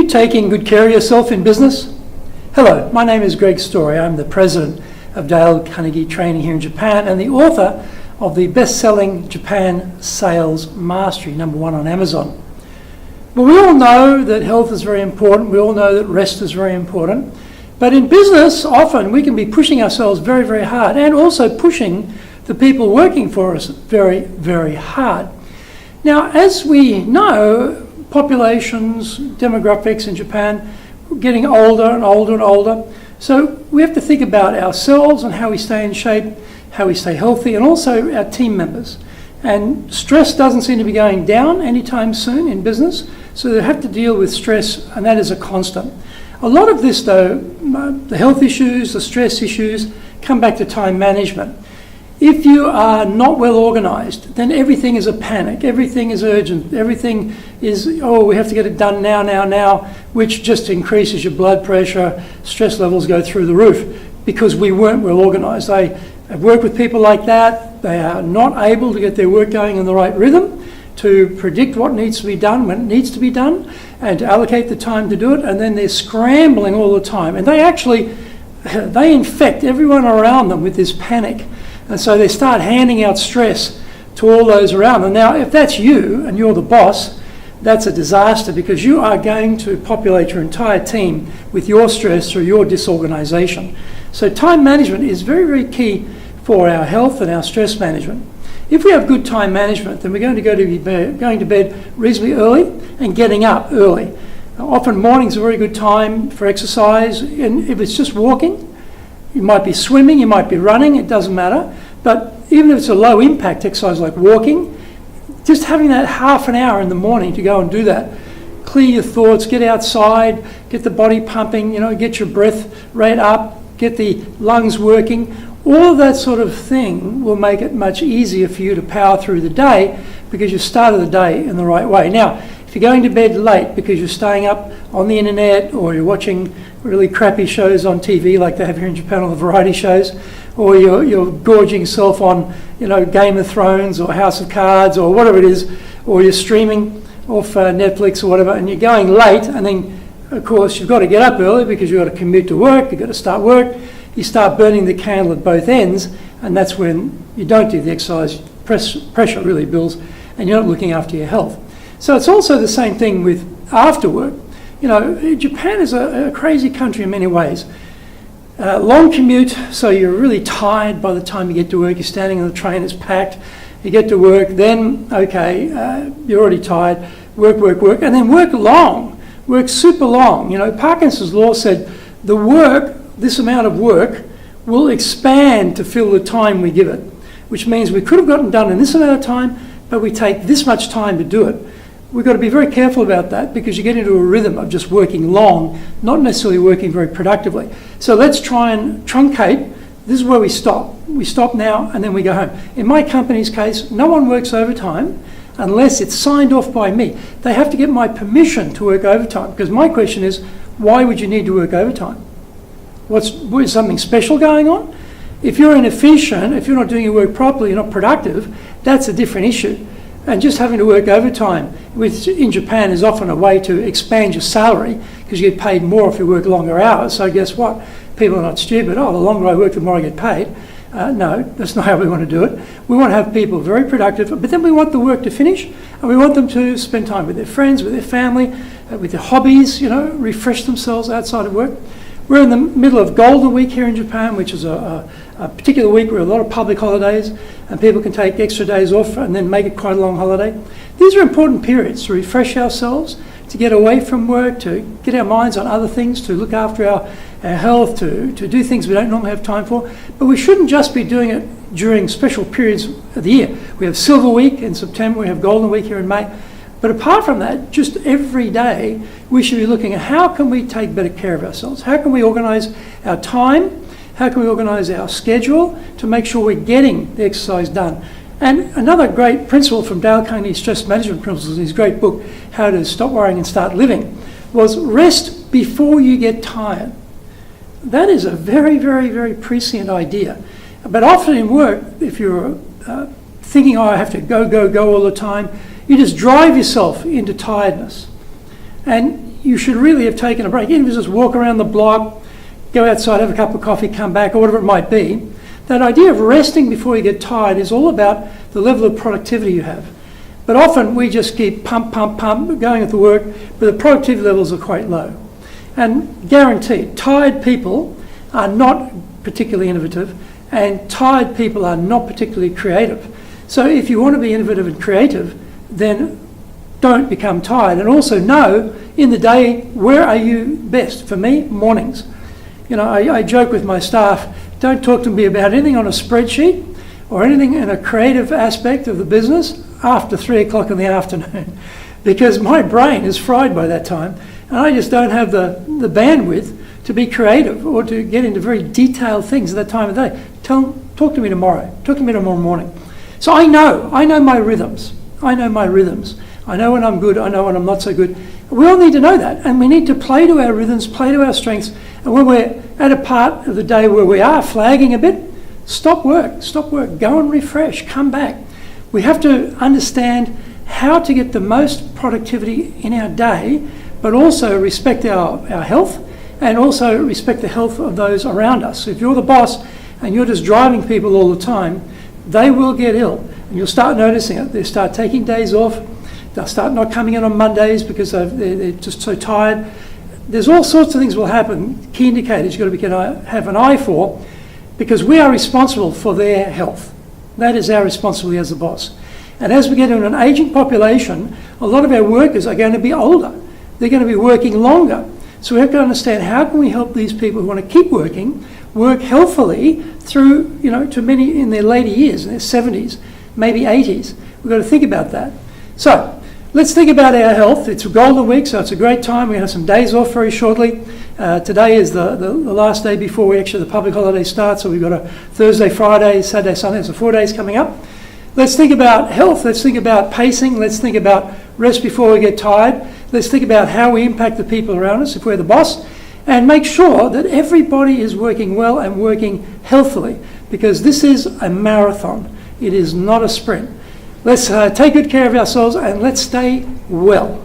you taking good care of yourself in business? Hello, my name is Greg Story. I'm the president of Dale Carnegie Training here in Japan and the author of the best-selling Japan Sales Mastery, #1 on Amazon. Well, we all know that health is very important. We all know that rest is very important. But in business, often we can be pushing ourselves very, very hard and also pushing the people working for us very, very hard. Now, as we know, populations, demographics in Japan, getting older and older and older. So we have to think about ourselves and how we stay in shape, how we stay healthy, and also our team members. And stress doesn't seem to be going down anytime soon in business, so they have to deal with stress, and that is a constant. A lot of this, though, the health issues, the stress issues, come back to time management. If you are not well organised, then everything is a panic, everything is urgent, everything is, oh, we have to get it done now, which just increases your blood pressure, stress levels go through the roof because we weren't well organised. I have worked with people like that. They are not able to get their work going in the right rhythm, to predict what needs to be done when it needs to be done, and to allocate the time to do it, and then they're scrambling all the time. And they infect everyone around them with this panic. And so they start handing out stress to all those around them. Now, if that's you and you're the boss, that's a disaster because you are going to populate your entire team with your stress through your disorganization. So time management is very, very key for our health and our stress management. If we have good time management, then we're going to bed reasonably early and getting up early. Often morning's a very good time for exercise, and if it's just walking, you might be swimming, you might be running, it doesn't matter. But even if it's a low impact exercise like walking, just having that half an hour in the morning to go and do that, clear your thoughts, get outside, get the body pumping, get your breath rate up, get the lungs working. All of that sort of thing will make it much easier for you to power through the day because you started the day in the right way. Now, if you're going to bed late because you're staying up on the internet or you're watching really crappy shows on TV like they have here in Japan, all the variety shows, or you're gorging yourself on Game of Thrones or House of Cards or whatever it is, or you're streaming off Netflix or whatever, and you're going late, and then of course you've got to get up early because you've got to commute to work, you've got to start work, you start burning the candle at both ends, and that's when you don't do the exercise, pressure really builds, and you're not looking after your health. So it's also the same thing with after work. Japan is a crazy country in many ways. Long commute, so you're really tired by the time you get to work. You're standing on the train, it's packed. You get to work, then, you're already tired. Work, and then work long. Work super long. Parkinson's law said this amount of work will expand to fill the time we give it, which means we could have gotten done in this amount of time, but we take this much time to do it. We've got to be very careful about that because you get into a rhythm of just working long, not necessarily working very productively. So let's try and truncate. This is where we stop. We stop now and then we go home. In my company's case, no one works overtime unless it's signed off by me. They have to get my permission to work overtime because my question is, why would you need to work overtime? Is something special going on? If you're inefficient, if you're not doing your work properly, you're not productive, that's a different issue. And just having to work overtime, which in Japan is often a way to expand your salary because you get paid more if you work longer hours. So guess what? People are not stupid. Oh, the longer I work, the more I get paid. No, that's not how we want to do it. We want to have people very productive, but then we want the work to finish and we want them to spend time with their friends, with their family, with their hobbies, refresh themselves outside of work. We're in the middle of Golden Week here in Japan, which is a particular week where a lot of public holidays and people can take extra days off and then make it quite a long holiday. These are important periods to refresh ourselves, to get away from work, to get our minds on other things, to look after our health, to do things we don't normally have time for. But we shouldn't just be doing it during special periods of the year. We have Silver Week in September, we have Golden Week here in May. But apart from that, just every day, we should be looking at how can we take better care of ourselves? How can we organise our time? How can we organise our schedule to make sure we're getting the exercise done? And another great principle from Dale Carnegie's Stress Management Principles, his great book, How to Stop Worrying and Start Living, was rest before you get tired. That is a very, very, very prescient idea. But often in work, if you're thinking, I have to go all the time, you just drive yourself into tiredness. And you should really have taken a break. Even if you just walk around the block, go outside, have a cup of coffee, come back, or whatever it might be. That idea of resting before you get tired is all about the level of productivity you have. But often we just keep pump, going at the work, but the productivity levels are quite low. And guaranteed, tired people are not particularly innovative, and tired people are not particularly creative. So if you want to be innovative and creative, then don't become tired. And also know in the day, where are you best? For me, mornings. You know, I joke with my staff, don't talk to me about anything on a spreadsheet or anything in a creative aspect of the business after 3 o'clock in the afternoon, because my brain is fried by that time, and I just don't have the bandwidth to be creative or to get into very detailed things at that time of day. Talk to me tomorrow. Talk to me tomorrow morning. So I know my rhythms. I know when I'm good, I know when I'm not so good. We all need to know that, and we need to play to our rhythms, play to our strengths, and when we're at a part of the day where we are flagging a bit, stop work, go and refresh, come back. We have to understand how to get the most productivity in our day, but also respect our health, and also respect the health of those around us. If you're the boss and you're just driving people all the time, they will get ill, and you'll start noticing it. They start taking days off, they'll start not coming in on Mondays because they're just so tired. There's all sorts of things will happen, key indicators you've got to have an eye for, because we are responsible for their health. That is our responsibility as a boss. And as we get into an aging population, a lot of our workers are going to be older. They're going to be working longer. So we have to understand, how can we help these people who want to keep working, work healthily through, to many in their later years, in their 70s, maybe 80s. We've got to think about that. So let's think about our health. It's a golden week, so it's a great time. We're going to have some days off very shortly. Today is the last day before the public holiday starts, so we've got a Thursday, Friday, Saturday, Sunday, so 4 days coming up. Let's think about health. Let's think about pacing. Let's think about rest before we get tired. Let's think about how we impact the people around us if we're the boss, and make sure that everybody is working well and working healthily, because this is a marathon. It is not a sprint. Let's take good care of ourselves, and let's stay well.